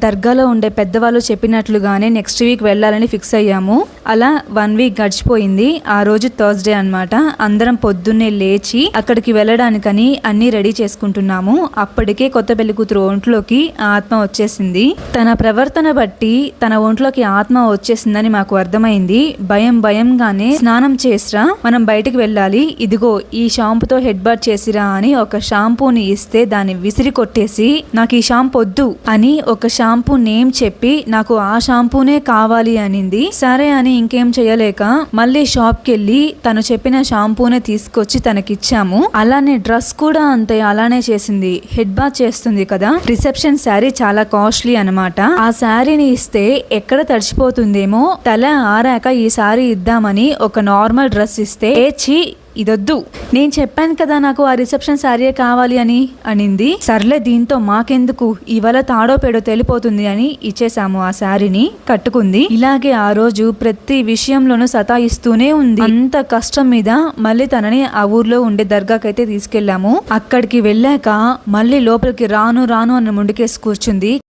దర్గాలో ఉండే పెద్దవాళ్ళు చెప్పినట్లుగానే నెక్స్ట్ వీక్ వెళ్ళాలని ఫిక్స్ అయ్యాము. అలా 1 వీక్ గడిచిపోయింది. ఆ రోజు థర్స్డే అన్నమాట. అందరం పొద్దున్నే లేచి అక్కడికి వెళ్ళడానికని అన్ని రెడీ చేసుకుంటున్నాము. అప్పటికే కొత్త పెళ్లి కూతురు ఒంట్లోకి ఆత్మ వచ్చేసింది. తన ప్రవర్తన బట్టి తన ఒంట్లోకి ఆత్మ వచ్చేసిందని మాకు అర్థమైంది. భయంగానే స్నానం చేసిరా, మనం బయటికి వెళ్ళాలి, ఇదిగో ఈ షాంపుతో హెడ్ బాత్ చేసిరా అని ఒక షాంపూని ఇస్తే దాన్ని విసిరి కొట్టేసి నాకు ఈ షాంపూ వద్దు అని ఒక షాంపూ నేమ్ చెప్పి నాకు ఆ షాంపూనే కావాలి అనింది. సరే అని ఇంకేం చేయలేక మళ్ళీ షాప్ కి వెళ్ళి తను చెప్పిన షాంపూనే తీసుకొచ్చి తనకిచ్చాము. అలానే డ్రెస్ కూడా అంతే అలానే చేసింది. హెడ్ బాత్ చేస్తుంది కదా, రిసెప్షన్ శారీ చాలా కాస్ట్లీ అన్నమాట. ఆ శారీని ఇస్తే ఎక్కడ తడిచిపోతుందేమో, తల ఆరాక ఈ శారీ ఇద్దామని ఒక నార్మల్ డ్రెస్ ఇస్తే ఇదొద్దు, నేను చెప్పాను కదా నాకు ఆ రిసెప్షన్ శారీయే కావాలి అని అనింది. సర్లే దీంతో మాకెందుకు, ఇవాళ తాడో పేడో తెలిపోతుంది అని ఇచ్చేసాము. ఆ శారీని కట్టుకుంది. ఇలాగే ఆ రోజు ప్రతి విషయంలోనూ సతాయిస్తూనే ఉంది. అంత కష్టం మీద మళ్ళీ తనని ఆ ఊర్లో ఉండే దర్గాకైతే తీసుకెళ్లాము. అక్కడికి వెళ్ళాక మళ్ళీ లోపలికి రాను అని ముందుకేసి కూర్చుంది.